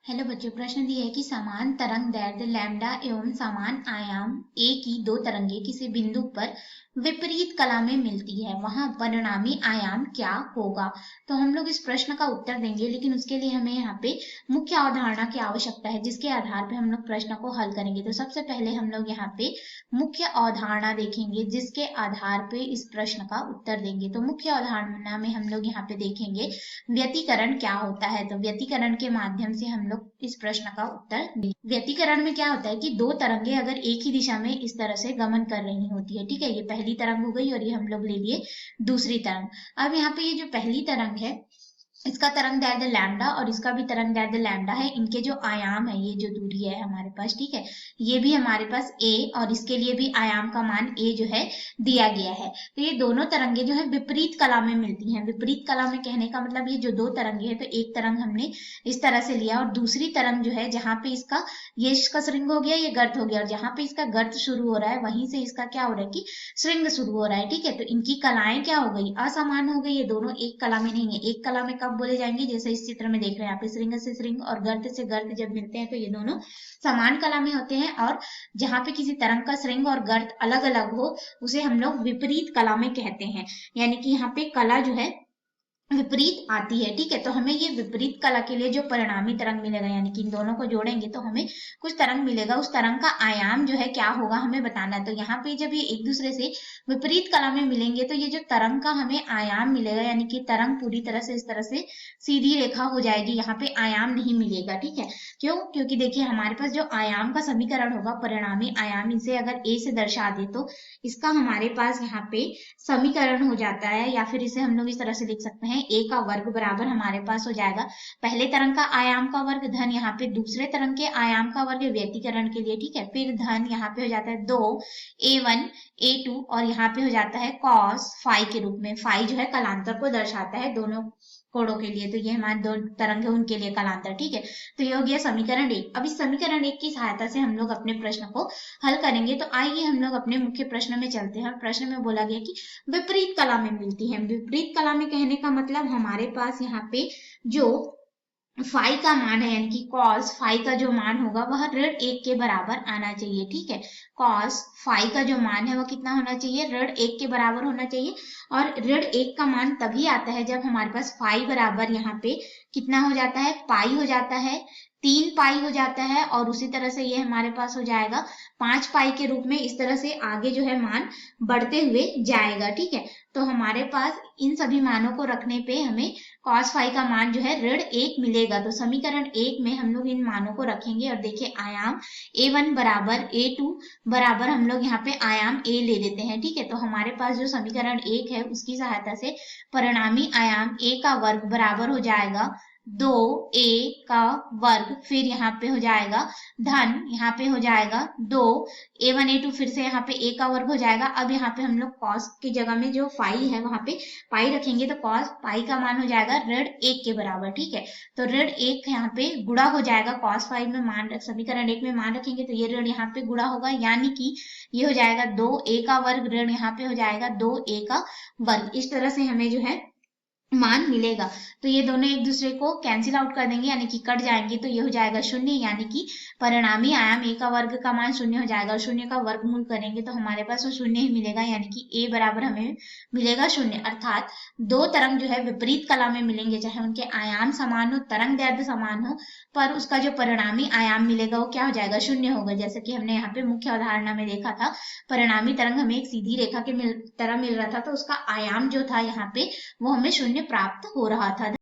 Hello बच्चों, प्रश्न दिया है कि समान तरंग दैर्ध्य लैम्डा एवं समान आयाम ए की दो तरंगे किसी बिंदु पर विपरीत कला में मिलती है, वहां परिणामी आयाम क्या होगा। तो हम लोग इस प्रश्न का उत्तर देंगे, लेकिन उसके लिए हमें यहाँ पे मुख्य अवधारणा की आवश्यकता है, जिसके आधार पे हम लोग प्रश्न को हल करेंगे। तो सबसे पहले हम लोग यहाँ पे मुख्य अवधारणा देखेंगे, जिसके आधार पे इस प्रश्न का उत्तर देंगे। तो मुख्य अवधारणा में हम लोग यहाँ पे देखेंगे व्यतिकरण क्या होता है। तो व्यतिकरण के माध्यम से हम लोग इस प्रश्न का उत्तर दें। व्यतिकरण में क्या होता है कि दो तरंगे अगर एक ही दिशा में इस तरह से गमन कर रही होती है, ठीक है, ये पहली तरंग हो गई और ये हम लोग ले लिए दूसरी तरंग। अब यहाँ पे ये जो पहली तरंग है, इसका तरंग दैर्ध्य लैम्डा और इसका भी तरंग दैर्ध्य लैम्डा है। इनके जो आयाम है, ये जो दूरी है हमारे पास, ठीक है, ये भी हमारे पास a और इसके लिए भी आयाम का मान a जो है दिया गया है। तो ये दोनों तरंगे जो है विपरीत कला में मिलती हैं। विपरीत कला में कहने का मतलब ये जो दो तरंगे है, तो एक तरंग हमने इस तरह से लिया और दूसरी तरंग जो है, जहां पे इसका श्रृंग हो गया, ये गर्त हो गया, और जहां पे इसका गर्त शुरू हो रहा है वहीं से इसका क्या हो रहा है कि श्रृंग शुरू हो रहा है, ठीक है। तो इनकी कलाएं क्या हो गई, असमान हो गई। ये दोनों एक कला में नहीं है। एक कला में कब बोले जाएंगे, जैसे इस चित्र में देख रहे हैं यहाँ पे, श्रृंग से श्रृंग और गर्त से गर्त जब मिलते हैं तो ये दोनों समान कला में होते हैं। और जहां पे किसी तरंग का श्रृंग और गर्त अलग अलग हो, उसे हम लोग विपरीत कला में कहते हैं। यानी कि यहाँ पे कला जो है विपरीत आती है, ठीक है। तो हमें ये विपरीत कला के लिए जो परिणामी तरंग मिलेगा, यानी कि इन दोनों को जोड़ेंगे तो हमें कुछ तरंग मिलेगा। उस तरंग का आयाम जो है क्या होगा हमें बताना है। तो यहाँ पे जब ये एक दूसरे से विपरीत कला में मिलेंगे तो ये जो तरंग का हमें आयाम मिलेगा, यानी कि तरंग पूरी तरह से इस तरह से सीधी रेखा हो जाएगी, यहाँ पे आयाम नहीं मिलेगा, ठीक है। क्यों? क्योंकि देखिए हमारे पास जो आयाम का समीकरण होगा, परिणामी आयाम, इसे अगर a से दर्शा दे तो इसका हमारे पास यहाँ पे समीकरण हो जाता है, या फिर इसे हम लोग इस तरह से लिख सकते हैं, a का वर्ग बराबर हमारे पास हो जाएगा पहले तरंग का आयाम का वर्ग धन यहाँ पे दूसरे तरंग के आयाम का वर्ग व्यतिकरण के लिए, ठीक है। फिर धन यहाँ पे हो जाता है 2a1 a2 और यहाँ पे हो जाता है cos फाई के रूप में। फाई जो है कलांतर को दर्शाता है दोनों कोणों के लिए। तो ये हमारे दो तरंग है, उनके लिए कलांतर, ठीक है। तो ये हो गया समीकरण 1। अब इस समीकरण 1 की सहायता से हम लोग अपने प्रश्न को हल करेंगे। तो आइए हम लोग अपने मुख्य प्रश्न में चलते हैं। प्रश्न में बोला गया कि विपरीत कला में मिलती है। विपरीत कला में कहने का मतलब हमारे पास यहाँ पे जो फाई का मान है, यानी कि कॉस फाई का जो मान होगा वह ऋण 1 के बराबर आना चाहिए, ठीक है। कॉस फाई का जो मान है वह कितना होना चाहिए, ऋण 1 के बराबर होना चाहिए। और ऋण 1 का मान तभी आता है जब हमारे पास फाई बराबर यहाँ पे कितना हो जाता है, पाई हो जाता है, 3 पाई हो जाता है। और उसी तरह से ये हमारे पास हो जाएगा 5 पाई के रूप में। इस तरह से आगे जो है मान बढ़ते हुए जाएगा, ठीक है। तो हमारे पास इन सभी मानों को रखने पे हमें cos फाई का मान जो है ऋण 1 मिलेगा। तो समीकरण 1 में हम लोग इन मानों को रखेंगे और देखिए आयाम a1 बराबर a2 बराबर हम लोग यहाँ पे आयाम a ले लेते हैं, ठीक है। तो हमारे पास जो समीकरण 1 है उसकी सहायता से परिणामी आयाम a का वर्ग बराबर हो जाएगा 2a का वर्ग, फिर यहाँ पे हो जाएगा धन, यहाँ पे हो जाएगा 2a1 a2, फिर से यहाँ पे a का वर्ग हो जाएगा। अब यहाँ पे हम लोग cos की जगह में जो फाई है वहां पे पाई रखेंगे, तो cos पाई का मान हो जाएगा ऋण 1 के बराबर, ठीक है। तो ऋण 1 यहाँ पे गुणा हो जाएगा, cos फाई में मान समीकरण 1 में मान रखेंगे तो ये ऋण यहाँ पे गुणा होगा, यानी कि ये हो जाएगा 2a का वर्ग ऋण यहाँ पे हो जाएगा 2a का वर्ग। इस तरह से हमें जो है मान मिलेगा। तो ये दोनों एक दूसरे को कैंसिल आउट कर देंगे, यानी कि कट जाएंगे, तो ये हो जाएगा 0, यानी कि परिणामी आयाम a का वर्ग का मान 0 हो जाएगा। और 0 का वर्गमूल करेंगे तो हमारे पास वो 0 ही मिलेगा, यानी कि a बराबर हमें मिलेगा 0। अर्थात दो तरंग जो है विपरीत कला में मिलेंगे, चाहे उनके आयाम समान हो, तरंग दैर्ध्य समान हो, पर उसका जो परिणामी आयाम मिलेगा वो क्या हो जाएगा, 0 होगा। जैसे कि हमने यहाँ पे मुख्य अवधारणा में देखा था, परिणामी तरंग हमें एक सीधी रेखा के तरह मिल रहा था, तो उसका आयाम जो था यहाँ पे वो हमें 0 प्राप्त हो रहा था।